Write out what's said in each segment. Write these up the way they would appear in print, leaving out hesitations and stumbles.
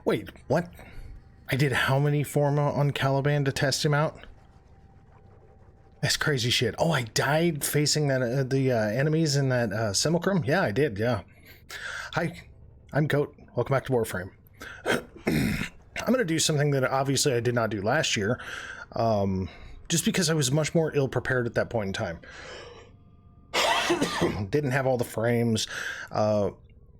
Wait, what? I did how many Forma on Caliban to test him out? That's crazy shit. Oh, I died facing that the enemies in that Simulacrum? Yeah, I did, yeah. Hi, I'm Goat. Welcome back to Warframe. I'm going to do something that obviously I did not do last year, just because I was much more ill-prepared at that point in time. Didn't have all the frames,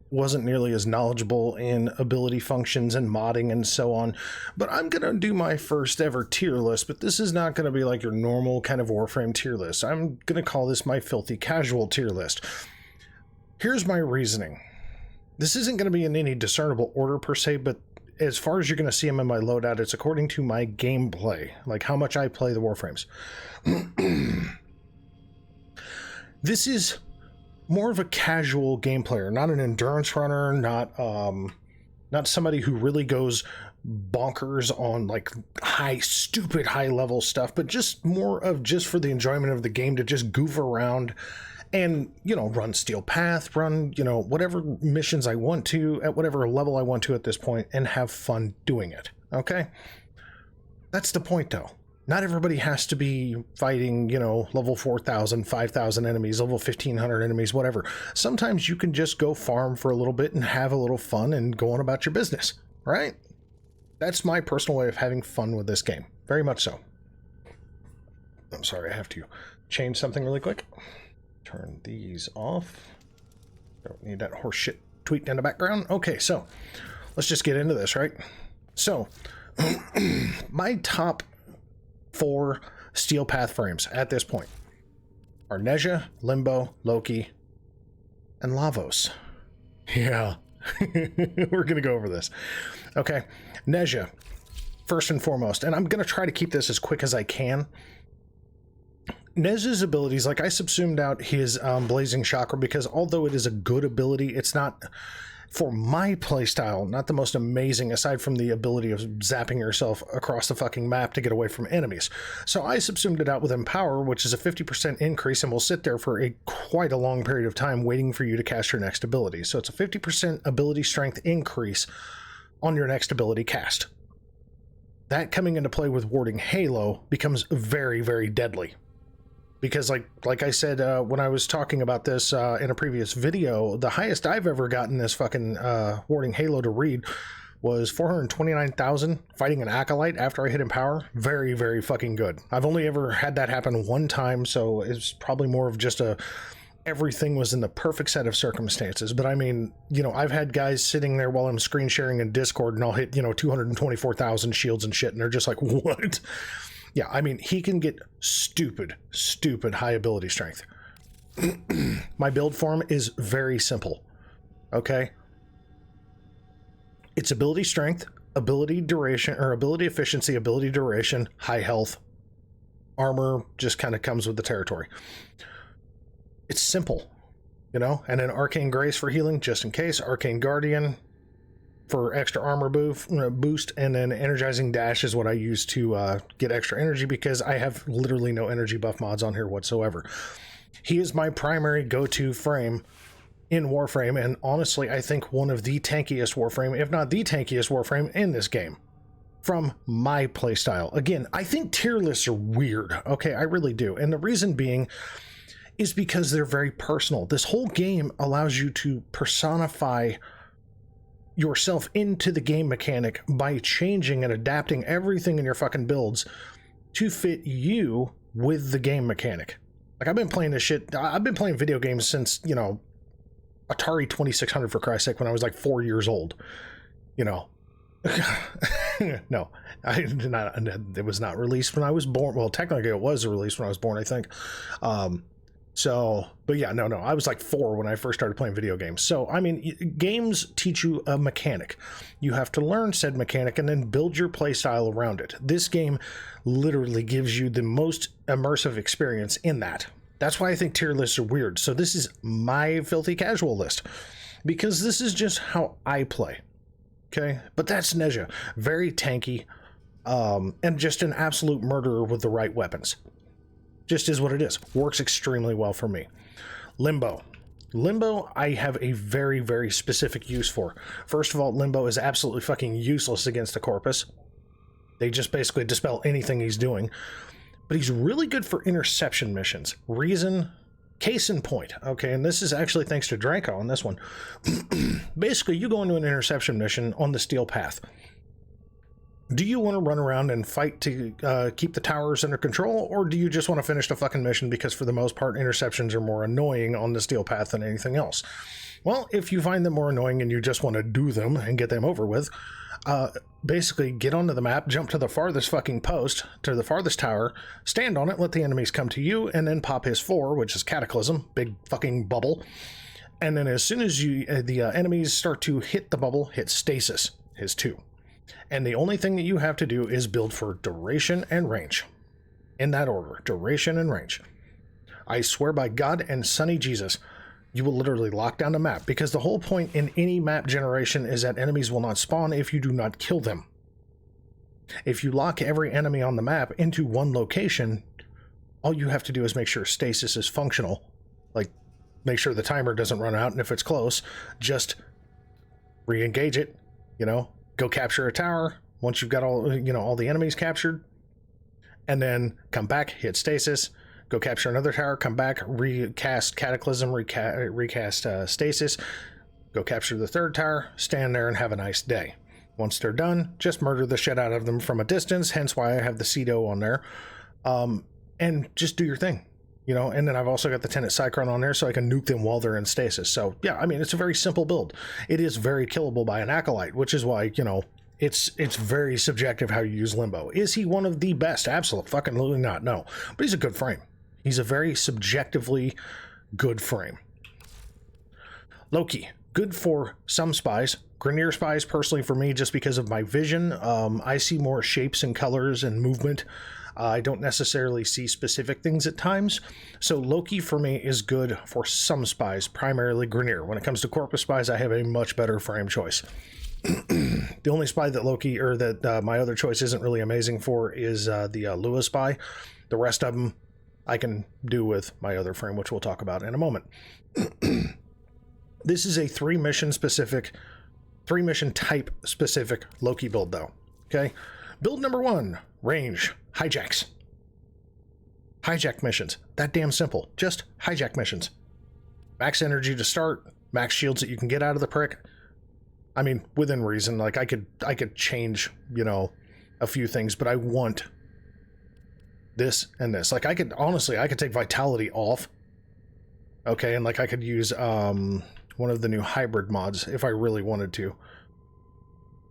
wasn't nearly as knowledgeable in ability functions and modding and so on, but I'm going to do my first ever tier list, but this is not going to be like your normal kind of Warframe tier list. I'm going to call this my filthy casual tier list. Here's my reasoning. This isn't going to be in any discernible order per se, but as far as you're going to see them in my loadout, it's according to my gameplay, like how much I play the Warframes. This is more of a casual game player, not an endurance runner, not somebody who really goes bonkers on like stupid high level stuff, but just more of just for the enjoyment of the game to just goof around and, you know, run Steel Path, run, you know, whatever missions I want to at whatever level I want to at this point and have fun doing it. Okay? That's the point though. Not everybody has to be fighting, you know, level 4,000, 5,000 enemies, level 1,500 enemies, whatever. Sometimes you can just go farm for a little bit and have a little fun and go on about your business, right? That's my personal way of having fun with this game. Very much so. I'm sorry, I have to change something really quick. Turn these off. Don't need that horse shit tweeting in the background. Okay, so let's just get into this, right? So, my top 4 Steel Path frames at this point are Nezha, Limbo, Loki, and Lavos. Yeah, we're gonna go over this. Okay, Nezha, first and foremost, and I'm gonna try to keep this as quick as I can. Nezha's abilities, like I subsumed out his Blazing Chakra because although it is a good ability, it's not, for my playstyle, not the most amazing aside from the ability of zapping yourself across the fucking map to get away from enemies. So I subsumed it out with Empower, which is a 50% increase and will sit there for quite a long period of time waiting for you to cast your next ability. So it's a 50% ability strength increase on your next ability cast. That coming into play with Warding Halo becomes very, very deadly. Because like I said when I was talking about this in a previous video, the highest I've ever gotten this fucking Warding Halo to read was 429,000 fighting an Acolyte after I hit Empower. Very, very fucking good. I've only ever had that happen one time, so it's probably more of just everything was in the perfect set of circumstances. But I mean, you know, I've had guys sitting there while I'm screen sharing in Discord and I'll hit, you know, 224,000 shields and shit, and they're just like, what? Yeah, I mean, he can get stupid high ability strength. My build form is very simple, okay? It's ability strength, ability duration, or ability efficiency, ability duration, high health. Armor just kind of comes with the territory. It's simple, you know? And an Arcane Grace for healing, just in case. Arcane Guardian for extra armor boost, and then Energizing Dash is what I use to get extra energy because I have literally no energy buff mods on here whatsoever. He is my primary go-to frame in Warframe, and honestly, I think one of the tankiest Warframe, if not the tankiest Warframe in this game, from my playstyle. Again, I think tier lists are weird, okay? I really do, and the reason being is because they're very personal. This whole game allows you to personify yourself into the game mechanic by changing and adapting everything in your fucking builds to fit you with the game mechanic. Like, I've been playing this shit, I've been playing video games since, you know, Atari 2600 for Christ's sake, when I was like 4 years old, you know. No, I did not, it was not released when I was born. Well, technically it was released when I was born, I think. So, but yeah, no, I was like 4 when I first started playing video games. So, I mean, games teach you a mechanic. You have to learn said mechanic and then build your play style around it. This game literally gives you the most immersive experience in that. That's why I think tier lists are weird. So this is my filthy casual list, because this is just how I play. Okay, but that's Nezha. Very tanky, and just an absolute murderer with the right weapons. Just is what it is. Works extremely well for me. Limbo. Limbo, I have a very, very specific use for. First of all, Limbo is absolutely fucking useless against the Corpus. They just basically dispel anything he's doing. But he's really good for interception missions. Reason, case in point, okay, and this is actually thanks to Draco on this one. Basically, you go into an interception mission on the Steel Path. Do you want to run around and fight to keep the towers under control, or do you just want to finish the fucking mission because for the most part interceptions are more annoying on the Steel Path than anything else? Well, if you find them more annoying and you just want to do them and get them over with, basically get onto the map, jump to the farthest fucking post, to the farthest tower, stand on it, let the enemies come to you, and then pop his 4, which is Cataclysm, big fucking bubble. And then as soon as you the enemies start to hit the bubble, hit Stasis, his 2. And the only thing that you have to do is build for duration and range. In that order, duration and range. I swear by God and Sonny Jesus, you will literally lock down the map, because the whole point in any map generation is that enemies will not spawn if you do not kill them. If you lock every enemy on the map into one location, all you have to do is make sure stasis is functional. Like, make sure the timer doesn't run out, and if it's close, just re-engage it, you know, go capture a tower once you've got all, you know, all the enemies captured, and then come back, hit stasis, go capture another tower, come back, recast Cataclysm, recast Stasis, go capture the third tower, stand there and have a nice day. Once they're done, just murder the shit out of them from a distance, hence why I have the Cedo on there, and just do your thing, you know. And then I've also got the Tenet Cyclone on there so I can nuke them while they're in stasis. So yeah, I mean, it's a very simple build. It is very killable by an Acolyte, which is why, you know, it's very subjective how you use Limbo. Is he one of the best? Absolutely not, no. But he's a good frame. He's a very subjectively good frame. Loki, good for some spies. Grineer spies, personally for me, just because of my vision. I see more shapes and colors and movement. I don't necessarily see specific things at times. So Loki for me is good for some spies, primarily Grineer. When it comes to Corpus spies, I have a much better frame choice. The only spy that Loki, or that my other choice isn't really amazing for, is the Lua spy. The rest of them I can do with my other frame, which we'll talk about in a moment. This is a 3-mission type specific Loki build though. Okay. Build number 1, range, hijacks. Hijack missions. That damn simple. Just hijack missions. Max energy to start, max shields that you can get out of the prick. I mean, within reason. Like I could change, you know, a few things, but I want this and this. Like I could take vitality off. Okay, and like I could use one of the new hybrid mods if I really wanted to.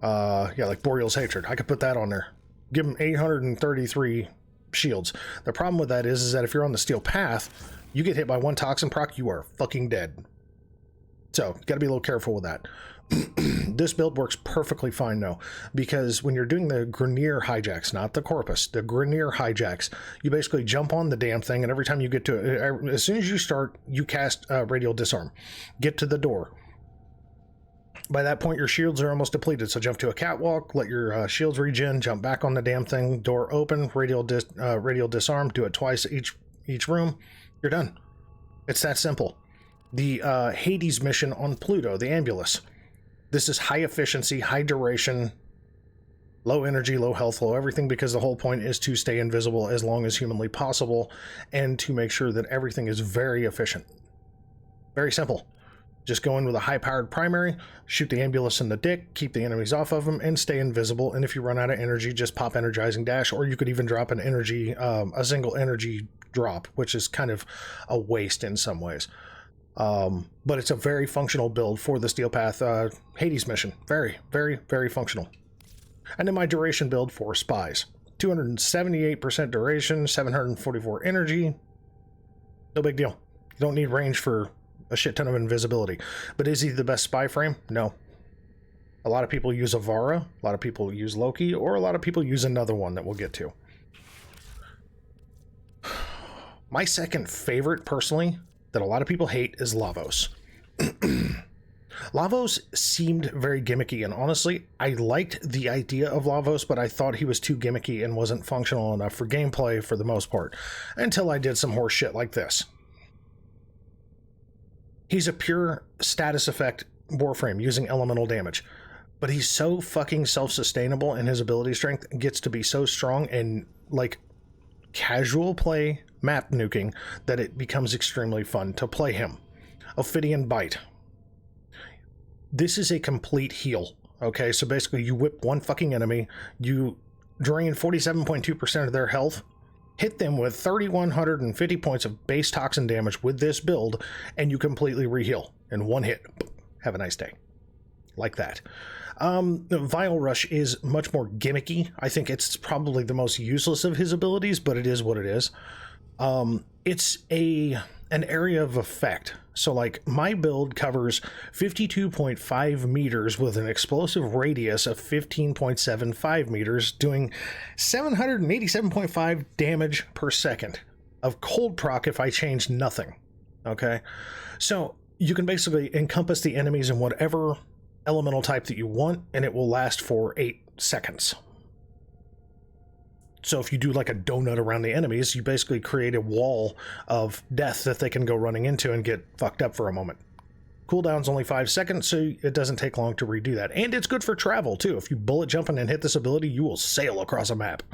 Yeah, like Boreal's Hatred. I could put that on there. Give him 833 shields. The problem with that is that if you're on the Steel Path, you get hit by one toxin proc, you are fucking dead. So, gotta be a little careful with that. This build works perfectly fine though, because when you're doing the Grineer hijacks, not the Corpus, the Grineer hijacks, you basically jump on the damn thing, and every time you get to it, as soon as you start, you cast Radial Disarm. Get to the door. By that point, your shields are almost depleted, so jump to a catwalk, let your shields regen, jump back on the damn thing, door open, Radial Disarm, do it twice each room, you're done. It's that simple. The Hades mission on Pluto, the Ambulus. This is high efficiency, high duration, low energy, low health, low everything, because the whole point is to stay invisible as long as humanly possible and to make sure that everything is very efficient. Very simple. Just go in with a high-powered primary, shoot the Ambulus in the dick, keep the enemies off of them, and stay invisible. And if you run out of energy, just pop Energizing Dash, or you could even drop an energy, a single energy drop, which is kind of a waste in some ways. But it's a very functional build for the Steel Path Hades mission. Very, very, very functional. And then my duration build for spies. 278% duration, 744 energy. No big deal. You don't need range for a shit ton of invisibility. But is he the best spy frame? No. A lot of people use Avara, a lot of people use Loki, or a lot of people use another one that we'll get to. My second favorite, personally, that a lot of people hate is Lavos. Lavos seemed very gimmicky, and honestly, I liked the idea of Lavos, but I thought he was too gimmicky and wasn't functional enough for gameplay for the most part, until I did some horse shit like this. He's a pure status effect Warframe using elemental damage. But he's so fucking self-sustainable, and his ability strength gets to be so strong and, like, casual play map nuking that it becomes extremely fun to play him. Ophidian Bite. This is a complete heal. Okay, so basically you whip one fucking enemy, you drain 47.2% of their health, hit them with 3,150 points of base toxin damage with this build, and you completely reheal in one hit. Have a nice day. Like that. Vile Rush is much more gimmicky. I think it's probably the most useless of his abilities, but it is what it is. It's an area of effect. So, like, my build covers 52.5 meters with an explosive radius of 15.75 meters, doing 787.5 damage per second of cold proc if I change nothing. Okay? So, you can basically encompass the enemies in whatever elemental type that you want, and it will last for 8 seconds. So if you do like a donut around the enemies, you basically create a wall of death that they can go running into and get fucked up for a moment. Cooldown's only 5 seconds, so it doesn't take long to redo that. And it's good for travel, too. If you bullet jump and hit this ability, you will sail across a map.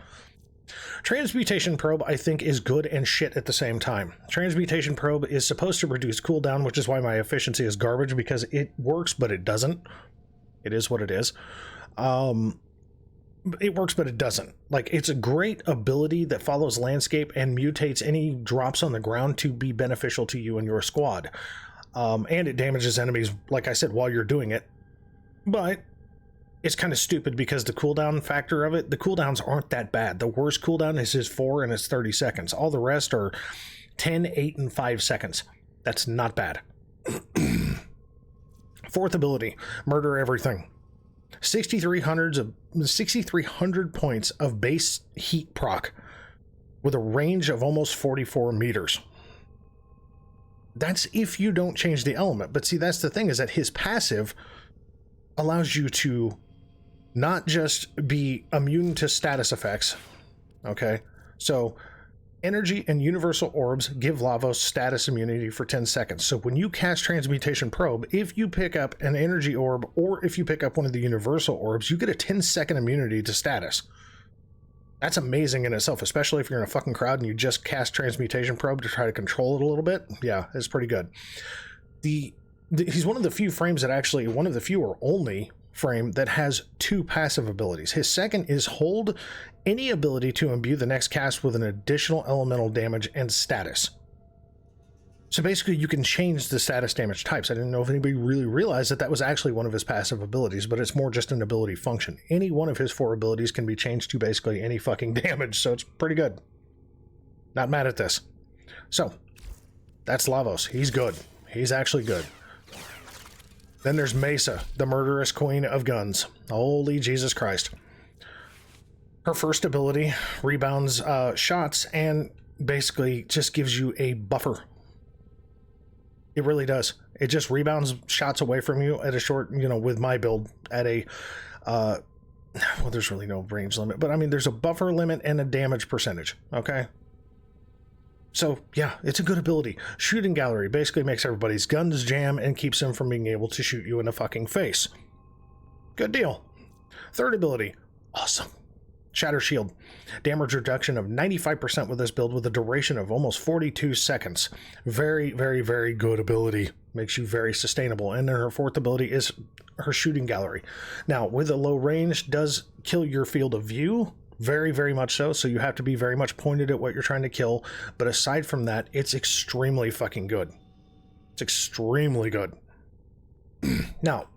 Transmutation Probe, I think, is good and shit at the same time. Transmutation Probe is supposed to reduce cooldown, which is why my efficiency is garbage, because it works, but it doesn't. It is what it is. It works, but it doesn't. Like, it's a great ability that follows landscape and mutates any drops on the ground to be beneficial to you and your squad. And it damages enemies, like I said, while you're doing it. But it's kind of stupid because the cooldown factor of it, the cooldowns aren't that bad. The worst cooldown is his 4 and it's 30 seconds. All the rest are 10, 8, and 5 seconds. That's not bad. Fourth ability, Murder Everything. 6,300 points of base heat proc with a range of almost 44 meters. That's if you don't change the element. But see, that's the thing, is that his passive allows you to not just be immune to status effects. Okay, so energy and universal orbs give Lavos status immunity for 10 seconds. So when you cast Transmutation Probe, if you pick up an energy orb or if you pick up one of the universal orbs, you get a 10-second immunity to status. That's amazing in itself, especially if you're in a fucking crowd and you just cast Transmutation Probe to try to control it a little bit. Yeah, it's pretty good. He's one of the few frames that actually, one of the few or only frame that has 2 passive abilities. His second is hold any ability to imbue the next cast with an additional elemental damage and status. So basically you can change the status damage types. I didn't know if anybody really realized that that was actually one of his passive abilities, but it's more just an ability function. Any one of his 4 abilities can be changed to basically any fucking damage, so it's pretty good. Not mad at this. So that's Lavos. He's good. He's actually good. Then there's Mesa, the murderous queen of guns. Holy Jesus Christ. Her first ability rebounds shots and basically just gives you a buffer. It really does. It just rebounds shots away from you at a short, with my build at a, well, there's really no range limit, but I mean, there's a buffer limit and a damage percentage, okay? So, yeah, it's a good ability. Shooting Gallery basically makes everybody's guns jam and keeps them from being able to shoot you in the fucking face. Good deal. Third ability, awesome. Shatter Shield. Damage reduction of 95% with this build with a duration of almost 42 seconds. Very, very, very good ability. Makes you very sustainable. And then her fourth ability is her Shooting Gallery. Now, with a low range, does kill your field of view. Very, very much so. So you have to be very much pointed at what you're trying to kill. But aside from that, it's extremely fucking good. It's extremely good. Now,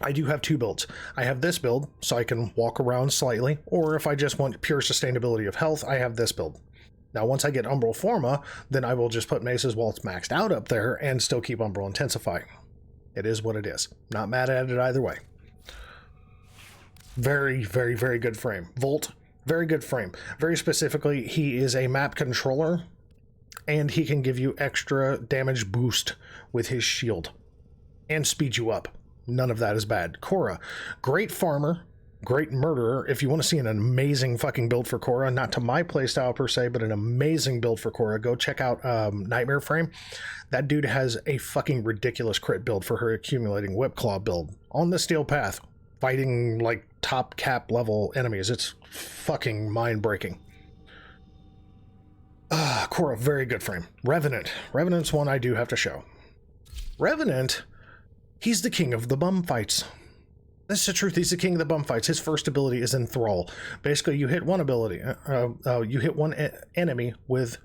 I do have 2 builds. I have this build, so I can walk around slightly, or if I just want pure sustainability of health, I have this build. Now, once I get Umbral Forma, then I will just put Mesa's while it's maxed out up there and still keep Umbral Intensify. It is what it is. Not mad at it either way. Very, very, very good frame. Volt, very good frame. Very specifically, he is a map controller, and he can give you extra damage boost with his shield, and speed you up. None of that is bad. Cora, great farmer, Great Murderer. If you want to see an amazing fucking build for Korra, not to my playstyle per se, but an amazing build for Korra, go check out Nightmare Frame. That dude has a fucking ridiculous crit build for her accumulating Whip Claw build on the Steel Path, fighting like top cap level enemies. It's fucking mind-breaking. Korra, very good frame. Revenant. Revenant's one I do have to show. Revenant, he's the king of the bum fights. That's the truth. He's the king of the bum fights. His first ability is Enthrall. Basically, you hit one ability, you hit one enemy with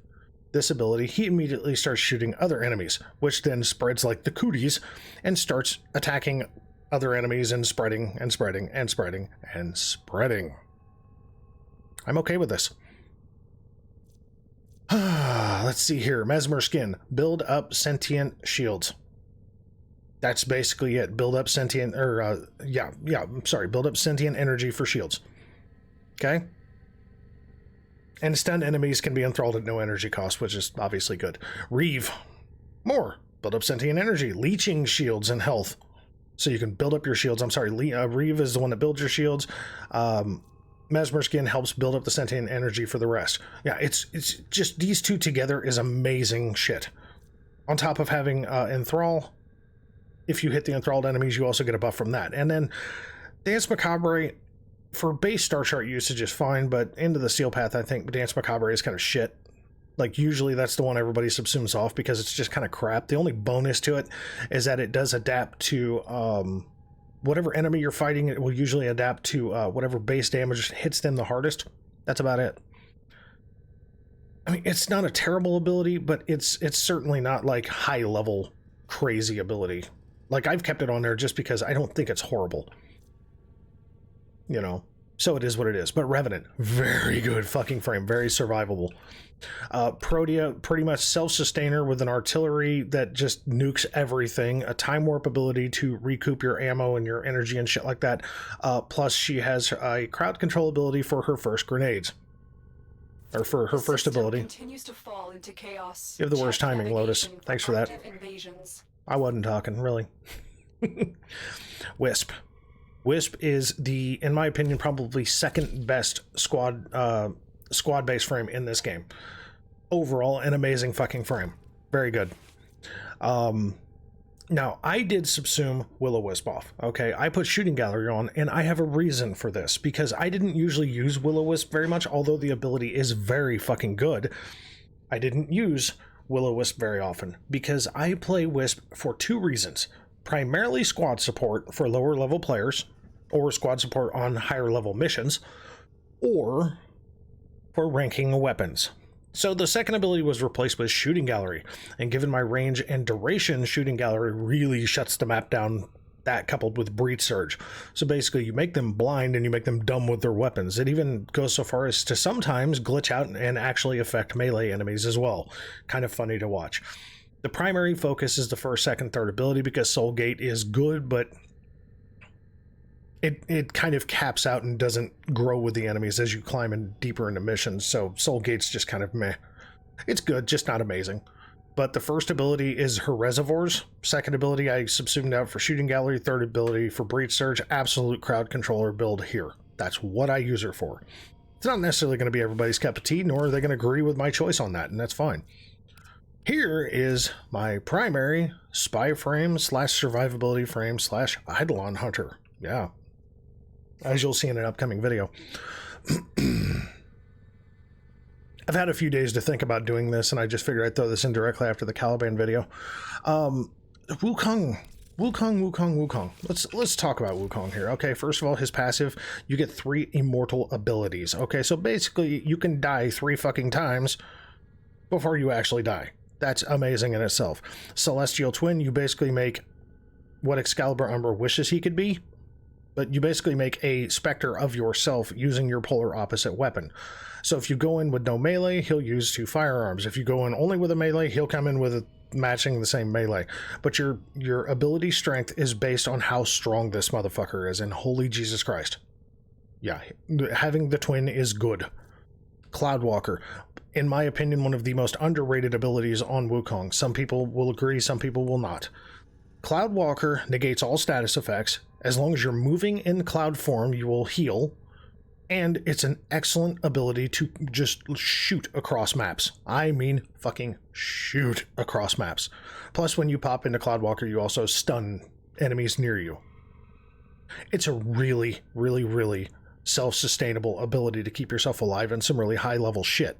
this ability, he immediately starts shooting other enemies, which then spreads like the cooties and starts attacking other enemies and spreading and spreading and spreading and spreading. I'm okay with this. Let's see here. Mesmer Skin. Build up sentient shields. That's basically it. Build up sentient, or, build up sentient energy for shields. Okay? And stunned enemies can be enthralled at no energy cost, which is obviously good. Reeve. More. Build up sentient energy. Leeching shields and health. So you can build up your shields. I'm sorry, Reeve is the one that builds your shields. Mesmer Skin helps build up the sentient energy for the rest. Yeah, it's just these two together is amazing shit. On top of having Enthrall, if you hit the enthralled enemies, you also get a buff from that. And then Dance Macabre, for base Star Chart usage is fine, but into the Steel Path, I think Dance Macabre is kind of shit. Like, usually that's the one everybody subsumes off because it's just kind of crap. The only bonus to it is that it does adapt to whatever enemy you're fighting. It will usually adapt to whatever base damage hits them the hardest. That's about it. I mean, it's not a terrible ability, but it's certainly not like high level crazy ability. Like, I've kept it on there just because I don't think it's horrible. You know, so it is what it is. But Revenant, very good fucking frame, very survivable. Protea, pretty much self-sustainer with an artillery that just nukes everything. A time warp ability to recoup your ammo and your energy and shit like that. Plus, she has a crowd control ability for her first grenades. Or for her first ability. Continues to fall into chaos. You have the worst timing, Lotus. Thanks for that. I wasn't talking, really. Wisp. Wisp is the, in my opinion, probably second best squad-based frame in this game. Overall, an amazing fucking frame. Very good. Now, I did subsume Will-O-Wisp off, okay? I put Shooting Gallery on, and I have a reason for this, because I didn't usually use Will-O-Wisp very much, although the ability is very fucking good. I didn't use Will-O-Wisp very often, because I play Wisp for two reasons. Primarily squad support for lower level players, or squad support on higher level missions, or for ranking weapons. So the second ability was replaced with Shooting Gallery, and given my range and duration, Shooting Gallery really shuts the map down, that coupled with Breach Surge. So basically you make them blind and you make them dumb with their weapons. It even goes so far as to sometimes glitch out and actually affect melee enemies as well. Kind of funny to watch. The primary focus is the first, second, third ability because Soul Gate is good, but it kind of caps out and doesn't grow with the enemies as you climb in deeper into missions, so Soul Gate's just kind of meh. It's good, just not amazing. But the first ability is her Reservoirs. Second ability I subsumed out for Shooting Gallery. Third ability for Breach Surge. Absolute crowd controller build here. That's what I use her for. It's not necessarily going to be everybody's cup of tea, nor are they going to agree with my choice on that, and that's fine. Here is my primary spy frame / survivability frame / Eidolon Hunter. Yeah. As you'll see in an upcoming video. I've had a few days to think about doing this, and I just figured I'd throw this in directly after the Caliban video. Wukong. Let's talk about Wukong here. Okay, first of all, his passive, you get 3 immortal abilities. Okay, so basically you can die 3 fucking times before you actually die. That's amazing in itself. Celestial Twin, you basically make what Excalibur Umbra wishes he could be, but you basically make a specter of yourself using your polar opposite weapon. So if you go in with no melee, he'll use 2 firearms. If you go in only with a melee, he'll come in with matching the same melee. But your ability strength is based on how strong this motherfucker is, and holy Jesus Christ. Yeah, having the twin is good. Cloudwalker, in my opinion, one of the most underrated abilities on Wukong. Some people will agree, some people will not. Cloudwalker negates all status effects, As long as you're moving in cloud form, you will heal. And it's an excellent ability to just shoot across maps. I mean, fucking shoot across maps. Plus, when you pop into Cloudwalker, you also stun enemies near you. It's a really, really, really self-sustainable ability to keep yourself alive in some really high-level shit.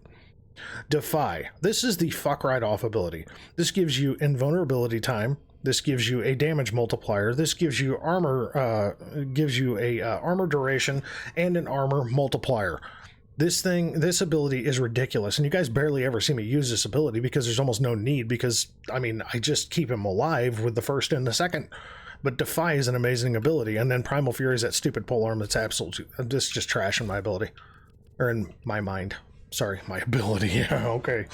Defy. This is the fuck right off ability. This gives you invulnerability time. This gives you a damage multiplier. This gives you armor, armor duration and an armor multiplier. This ability is ridiculous, and you guys barely ever see me use this ability because there's almost no need, because, I mean, I just keep him alive with the first and the second. But Defy is an amazing ability, and then Primal Fury is that stupid polearm that's absolutely, this is just trash in my ability. Or in my mind. Sorry, my ability. Yeah, okay.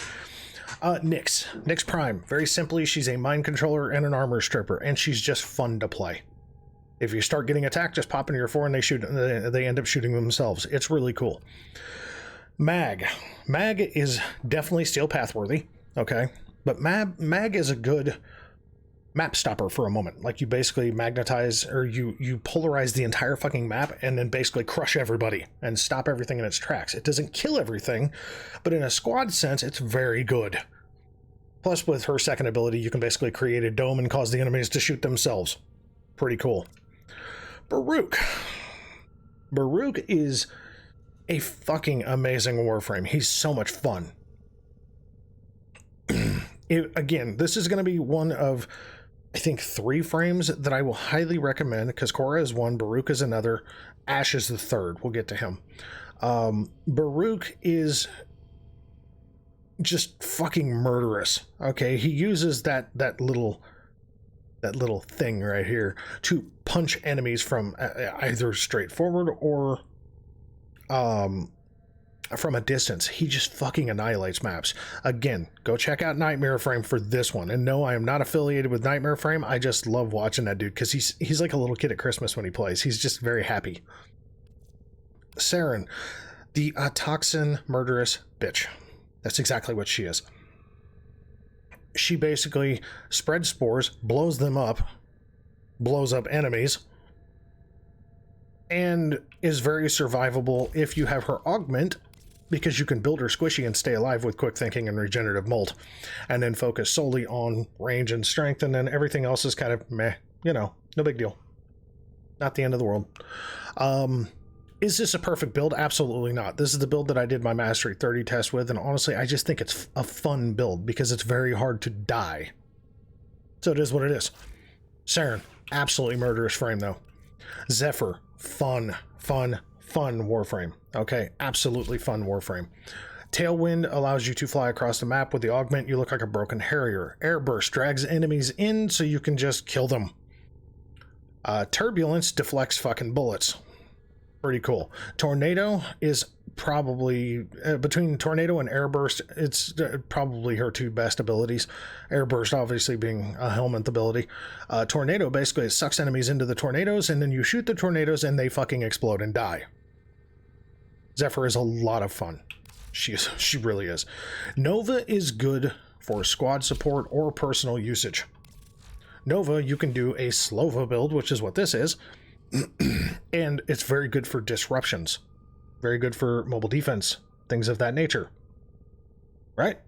Nyx Prime. Very simply, she's a mind controller and an armor stripper, and she's just fun to play. If you start getting attacked, just pop into your 4 and they end up shooting themselves. It's really cool. Mag is definitely steel path worthy, okay? But Mag is a good map stopper for a moment. Like, you basically magnetize, or you polarize the entire fucking map and then basically crush everybody and stop everything in its tracks. It doesn't kill everything, but in a squad sense, it's very good. Plus, with her second ability, you can basically create a dome and cause the enemies to shoot themselves. Pretty cool. Baruch is a fucking amazing Warframe. He's so much fun. Again, this is going to be one of, I think, 3 frames that I will highly recommend, because Korra is one, Baruch is another, Ash is the third. We'll get to him. Baruch is just fucking murderous. Okay, he uses that little thing right here to punch enemies from either straight forward or from a distance. He just fucking annihilates maps. Again, go check out Nightmare Frame for this one. And no, I am not affiliated with Nightmare Frame. I just love watching that dude, because he's like a little kid at Christmas when he plays. He's just very happy. Sarin, the toxin murderous bitch. That's exactly what she is. She basically spreads spores, blows them up, blows up enemies, and is very survivable if you have her augment, because you can build her squishy and stay alive with quick thinking and regenerative molt, and then focus solely on range and strength, and then everything else is kind of meh, you know, no big deal. Not the end of the world. Is this a perfect build? Absolutely not. This is the build that I did my Mastery 30 test with, and honestly, I just think it's a fun build because it's very hard to die. So it is what it is. Sarin, absolutely murderous frame though. Zephyr, fun Warframe. Okay, absolutely fun Warframe. Tailwind allows you to fly across the map. With the augment, you look like a broken harrier. Airburst drags enemies in so you can just kill them. Turbulence deflects fucking bullets. Pretty cool. Tornado is probably between Tornado and Airburst, it's probably her 2 best abilities. Airburst obviously being a helmet ability. Tornado basically sucks enemies into the tornadoes, and then you shoot the tornadoes and they fucking explode and die. Zephyr is a lot of fun. She really is. Nova is good for squad support or personal usage. Nova, you can do a Slova build, which is what this is. And it's very good for disruptions, very good for mobile defense, things of that nature, right?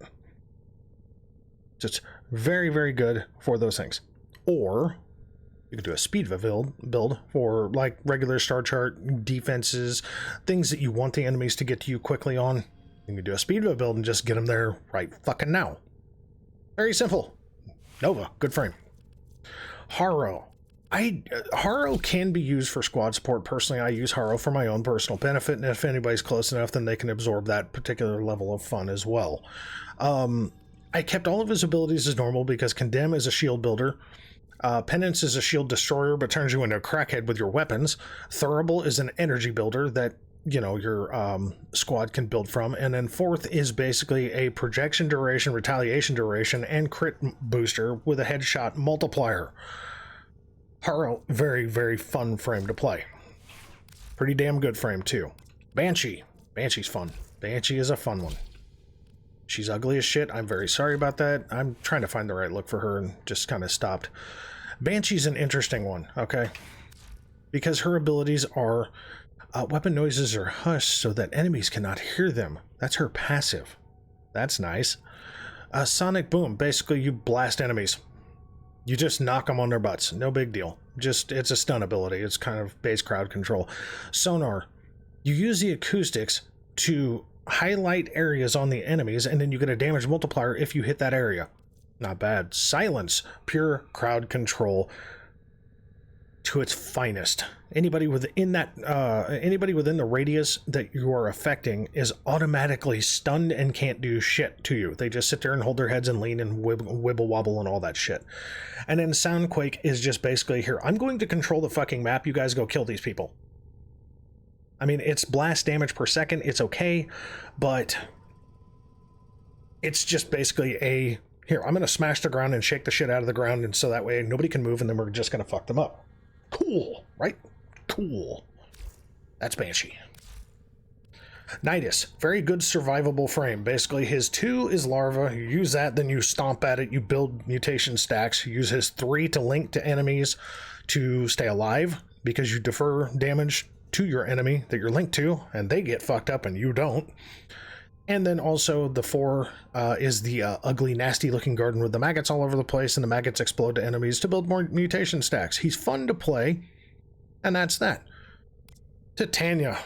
So it's very, very good for those things. Or you could do a speed build for like regular star chart defenses, things that you want the enemies to get to you quickly on. You can do a speed build and just get them there right fucking now. Very simple. Nova, good frame. Haro. Haro can be used for squad support. Personally, I use Haro for my own personal benefit, and if anybody's close enough, then they can absorb that particular level of fun as well. I kept all of his abilities as normal because Condemn is a shield builder. Penance is a shield destroyer, but turns you into a crackhead with your weapons. Thurible is an energy builder that, you know, your squad can build from. And then fourth is basically a projection duration, retaliation duration, and crit booster with a headshot multiplier. Haro, very, very fun frame to play. Pretty damn good frame, too. Banshee. Banshee's fun. Banshee is a fun one. She's ugly as shit. I'm very sorry about that. I'm trying to find the right look for her and just kind of stopped. Banshee's an interesting one, okay? because her abilities are weapon noises are hushed so that enemies cannot hear them. That's her passive. That's nice. Sonic Boom. Basically, you blast enemies. You just knock them on their butts. No big deal. Just, it's a stun ability. It's kind of base crowd control. Sonar. You use the acoustics to highlight areas on the enemies, and then you get a damage multiplier if you hit that area. Not bad. Silence. Pure crowd control to its finest. Anybody within that, anybody within the radius that you are affecting is automatically stunned and can't do shit to you. They just sit there and hold their heads and lean and wibble wobble and all that shit. And then Soundquake is just basically, here, I'm going to control the fucking map. You guys go kill these people. I mean, it's blast damage per second. It's okay, but it's just basically a, here, I'm going to smash the ground and shake the shit out of the ground, and so that way nobody can move, and then we're just going to fuck them up. Cool, right? Cool. That's Banshee. Nidus, very good survivable frame. Basically, his 2 is larva. You use that, then you stomp at it. You build mutation stacks. You use his 3 to link to enemies to stay alive, because you defer damage to your enemy that you're linked to, and they get fucked up and you don't. And then also the 4 is the ugly, nasty looking garden with the maggots all over the place, and the maggots explode to enemies to build more mutation stacks. He's fun to play, and that's that. Titania,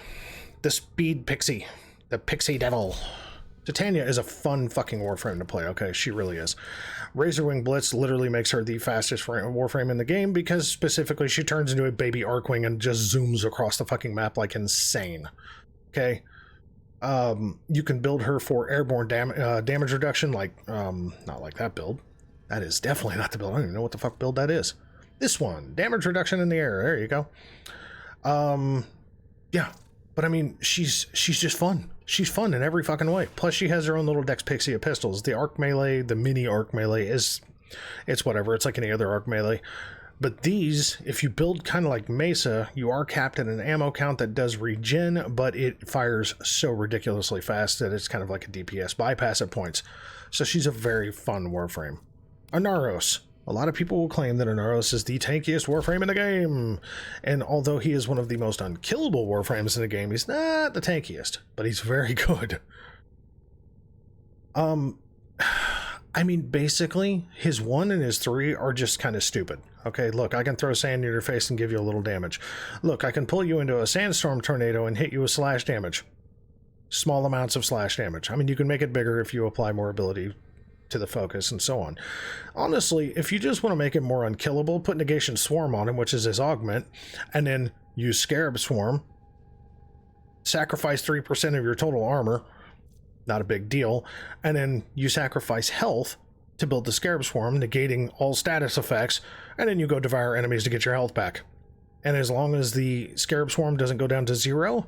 the speed pixie, the pixie devil. Titania is a fun fucking Warframe to play, okay? She really is. Razorwing Blitz literally makes her the fastest Warframe in the game, because specifically she turns into a baby Arcwing and just zooms across the fucking map like insane, okay? You can build her for airborne damage reduction, like, not like that build. That is definitely not the build. I don't even know what the fuck build that is. This one, damage reduction in the air. There you go. Yeah, but I mean, she's just fun. She's fun in every fucking way. Plus, she has her own little Dex Pixie of pistols. The arc melee, the mini arc melee it's whatever. It's like any other arc melee. But these, if you build kind of like Mesa, you are capped at an ammo count that does regen, but it fires so ridiculously fast that it's kind of like a DPS bypass at points. So she's a very fun Warframe. Anaros. A lot of people will claim that Anaros is the tankiest Warframe in the game. And although he is one of the most unkillable Warframes in the game, he's not the tankiest, but he's very good. I mean, basically, his 1 and his 3 are just kind of stupid. Okay, look, I can throw sand in your face and give you a little damage. Look, I can pull you into a sandstorm tornado and hit you with slash damage. Small amounts of slash damage. I mean, you can make it bigger if you apply more ability to the focus and so on. Honestly, if you just want to make it more unkillable, put Negation Swarm on him, which is his augment, and then use Scarab Swarm. Sacrifice 3% of your total armor. Not a big deal. And then you sacrifice health to build the Scarab Swarm, negating all status effects, and then you go devour enemies to get your health back. And as long as the Scarab Swarm doesn't go down to 0,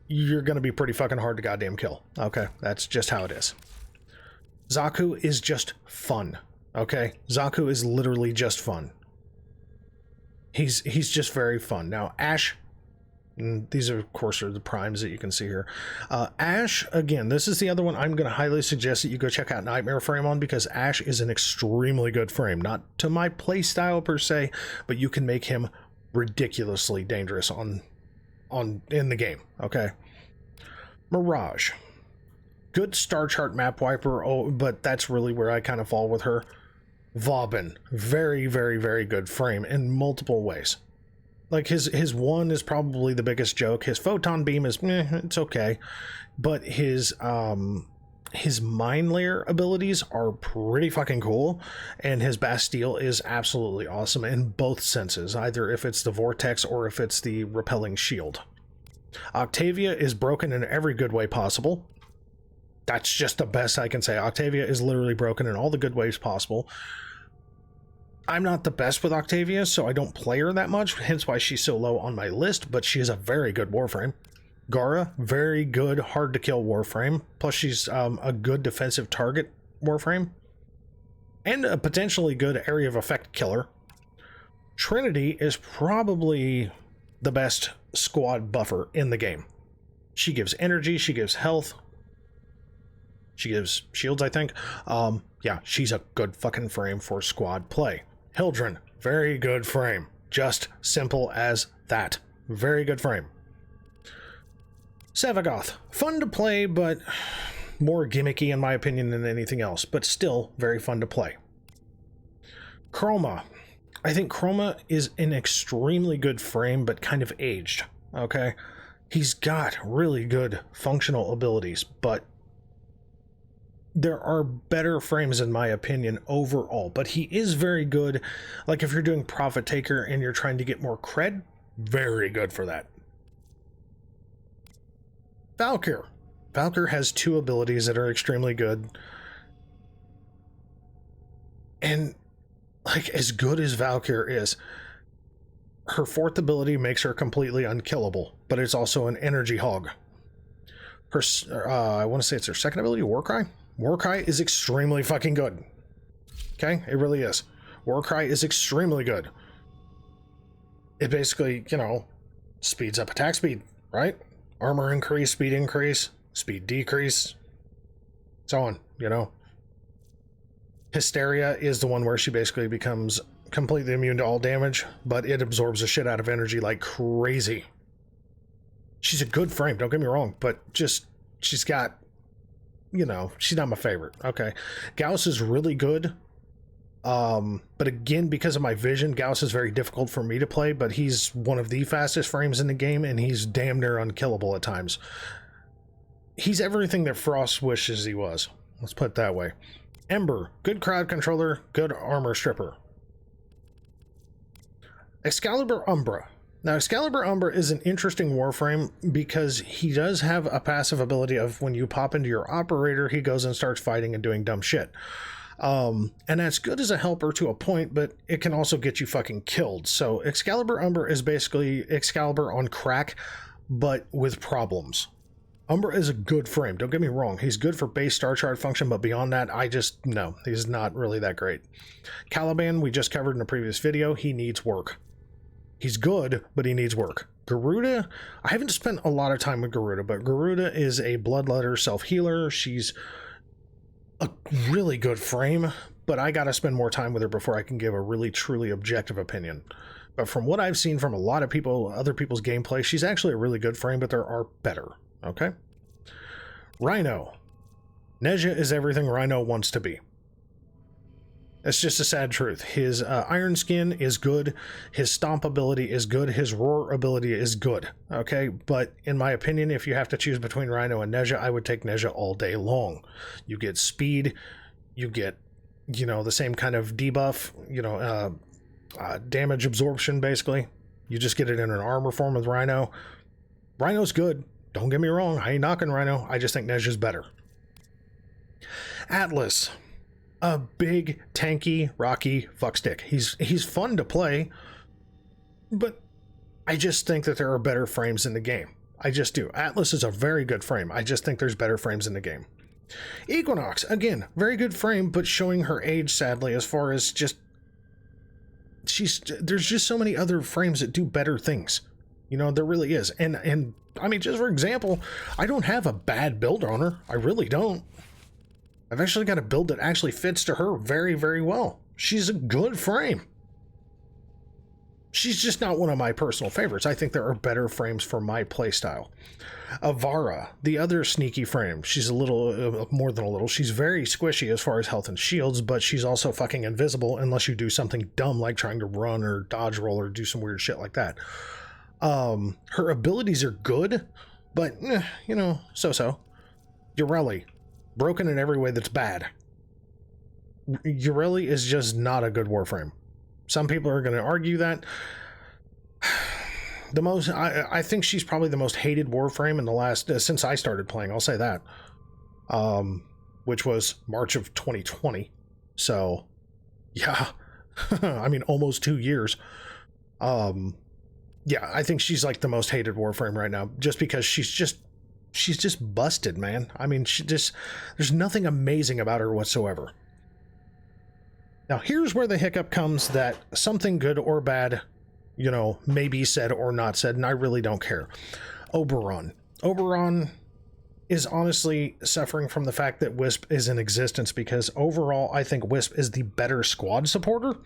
you're going to be pretty fucking hard to goddamn kill. Okay, that's just how it is. Zaku is just fun. Okay, Zaku is literally just fun. He's just very fun. Now, Ash, these are, of course, are the primes that you can see here. Ash, again, this is the other one I'm going to highly suggest that you go check out Nightmare Frame on, because Ash is an extremely good frame. Not to my playstyle per se, but you can make him ridiculously dangerous in the game. Okay. Mirage. Good star chart map wiper, but that's really where I kind of fall with her. Vauban. Very, very, very good frame in multiple ways. Like, his 1 is probably the biggest joke. His photon beam is, it's okay. But his mine layer abilities are pretty fucking cool. And his Bastille is absolutely awesome in both senses. Either if it's the vortex or if it's the repelling shield. Octavia is broken in every good way possible. That's just the best I can say. Octavia is literally broken in all the good ways possible. I'm not the best with Octavia, so I don't play her that much, hence why she's so low on my list, but she is a very good Warframe. Gara, very good, hard to kill Warframe, plus she's a good defensive target Warframe, and a potentially good area of effect killer. Trinity is probably the best squad buffer in the game. She gives energy, she gives health, she gives shields, I think. Yeah, she's a good fucking frame for squad play. Hildren, very good frame. Just simple as that. Very good frame. Sevagoth. Fun to play, but more gimmicky in my opinion than anything else, but still very fun to play. Chroma. I think Chroma is an extremely good frame, but kind of aged, okay? He's got really good functional abilities, but there are better frames in my opinion overall, but he is very good. Like if you're doing Profit Taker and you're trying to get more cred, very good for that. Valkyr. Valkyr has two abilities that are extremely good. And like as good as Valkyr is, her fourth ability makes her completely unkillable, but it's also an energy hog. Her, I want to say it's her second ability, Warcry. Warcry is extremely fucking good. Okay, it really is. Warcry is extremely good. It basically, you know, speeds up attack speed, right? Armor increase, speed decrease, so on, you know. Hysteria is the one where she basically becomes completely immune to all damage, but it absorbs the shit out of energy like crazy. She's a good frame, don't get me wrong, but just, she's got, you know, she's not my favorite. Okay. Gauss is really good. But again, because of my vision, Gauss is very difficult for me to play, but he's one of the fastest frames in the game, and he's damn near unkillable at times. He's everything that Frost wishes he was. Let's put it that way. Ember, good crowd controller, good armor stripper. Excalibur Umbra. Now, Excalibur Umbra is an interesting warframe because he does have a passive ability of when you pop into your operator, he goes and starts fighting and doing dumb shit. And that's good as a helper to a point, but it can also get you fucking killed. So Excalibur Umbra is basically Excalibur on crack, but with problems. Umbra is a good frame, don't get me wrong. He's good for base star chart function, but beyond that, no, he's not really that great. Caliban, we just covered in a previous video, he needs work. He's good, but he needs work. Garuda, I haven't spent a lot of time with Garuda, but Garuda is a bloodletter self-healer. She's a really good frame, but I gotta spend more time with her before I can give a really truly objective opinion. But from what I've seen from a lot of people, other people's gameplay, she's actually a really good frame, but there are better. Okay. Rhino. Neja is everything Rhino wants to be. It's just a sad truth. His Iron Skin is good. His Stomp ability is good. His Roar ability is good. Okay, but in my opinion, if you have to choose between Rhino and Neja, I would take Neja all day long. You get speed. You get, you know, the same kind of debuff, you know, damage absorption, basically. You just get it in an armor form with Rhino. Rhino's good. Don't get me wrong. I ain't knocking Rhino. I just think Neja's better. Atlas. A big, tanky, rocky fuckstick. He's fun to play, but I just think that there are better frames in the game. I just do. Atlas is a very good frame. I just think there's better frames in the game. Equinox, again, very good frame, but showing her age, sadly, as far as just... There's just so many other frames that do better things. You know, there really is. And I mean, just for example, I don't have a bad build on her. I really don't. I've actually got a build that actually fits to her very, very well. She's a good frame. She's just not one of my personal favorites. I think there are better frames for my playstyle. Avara, the other sneaky frame. She's a little, more than a little. She's very squishy as far as health and shields, but she's also fucking invisible unless you do something dumb like trying to run or dodge roll or do some weird shit like that. Her abilities are good, but, you know, so-so. Ureli. Broken in every way that's bad. Ureli is just not a good warframe. Some people are going to argue that. I think she's probably the most hated warframe in the last, since I started playing, I'll say that. Which was March of 2020. So, yeah. I mean, almost 2 years. Yeah, I think she's like the most hated warframe right now, just because she's just busted, man. I mean, there's nothing amazing about her whatsoever. Now, here's where the hiccup comes that something good or bad, you know, may be said or not said, and I really don't care. Oberon. Oberon is honestly suffering from the fact that Wisp is in existence, because overall, I think Wisp is the better squad supporter.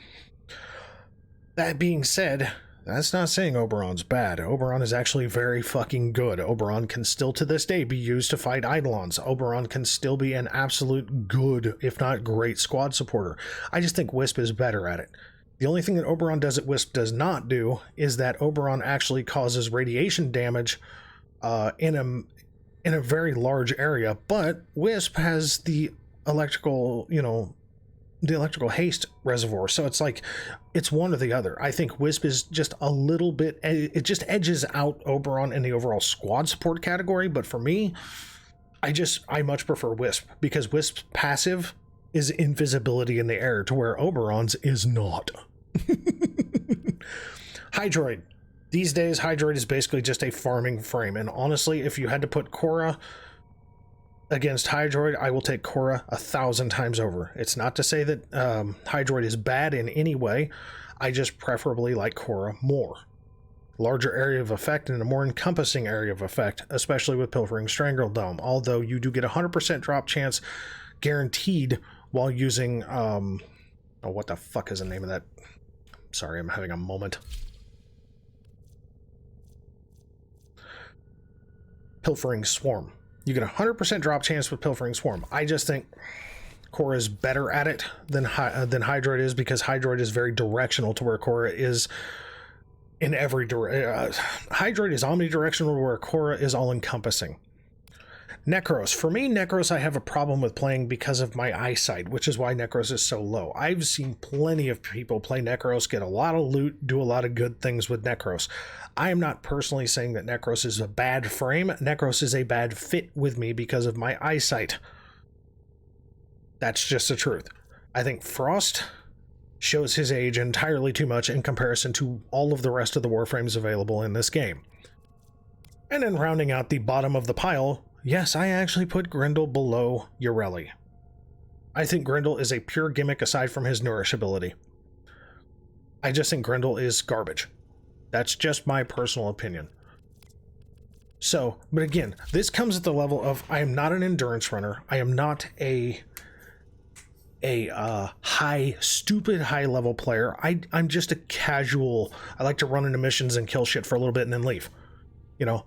That being said, That's not saying Oberon's bad. Oberon is actually very fucking good. Oberon can still to this day be used to fight Eidolons. Oberon can still be an absolute good, if not great, squad supporter. I just think Wisp is better at it. The only thing that Oberon does that Wisp does not do is that Oberon actually causes radiation damage in a very large area, but Wisp has the electrical, the electrical haste reservoir, so it's like it's one or the other. I think Wisp is just a little bit, it just edges out Oberon in the overall squad support category, but for me, I much prefer Wisp, because Wisp's passive is invisibility in the air, to where Oberon's is not. Hydroid. These days, Hydroid is basically just a farming frame, and honestly, if you had to put Chroma against Hydroid, I will take Chroma 1,000 times over. It's not to say that Hydroid is bad in any way. I just preferably like Chroma more. Larger area of effect and a more encompassing area of effect, especially with Pilfering Strangledome, although you do get a 100% drop chance guaranteed while using, oh, what the fuck is the name of that? Sorry, I'm having a moment. Pilfering Swarm. You get a 100% drop chance with Pilfering Swarm. I just think Chroma is better at it than Hydroid is, because Hydroid is very directional, to where Chroma is in every direction. Hydroid is omnidirectional, where Chroma is all-encompassing. Necros. For me, Necros I have a problem with playing because of my eyesight, which is why Necros is so low. I've seen plenty of people play Necros, get a lot of loot, do a lot of good things with Necros. I am not personally saying that Necros is a bad frame. Necros is a bad fit with me because of my eyesight. That's just the truth. I think Frost shows his age entirely too much in comparison to all of the rest of the Warframes available in this game. And then rounding out the bottom of the pile, yes, I actually put Grendel below Ureli. I think Grendel is a pure gimmick aside from his nourish ability. I just think Grendel is garbage. That's just my personal opinion. So, but again, this comes at the level of, I am not an endurance runner. I am not a stupid high level player. I'm just a casual, I like to run into missions and kill shit for a little bit and then leave.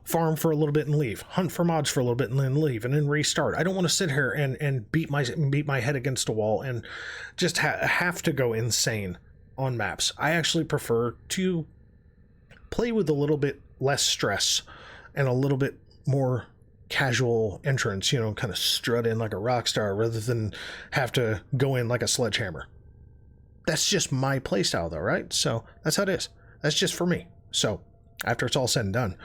Farm for a little bit and leave, hunt for mods for a little bit and then leave, and then restart. I don't want to sit here and beat my head against a wall and just have to go insane on maps. I actually prefer to play with a little bit less stress and a little bit more casual entrance, kind of strut in like a rock star rather than have to go in like a sledgehammer. That's just my playstyle though, right? So that's how it is. That's just for me. So after it's all said and done,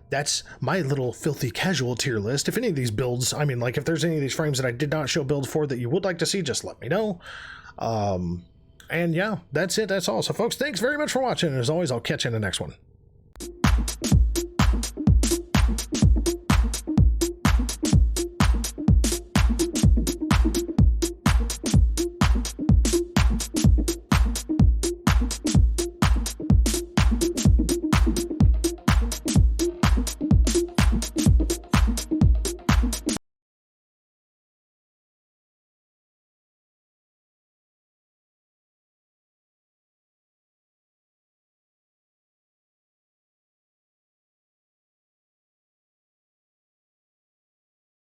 that's my little filthy casual tier list. If any of these builds, like if there's any of these frames that I did not show builds for that you would like to see, just let me know. And yeah, that's it. That's all. So folks, thanks very much for watching. And as always, I'll catch you in the next one.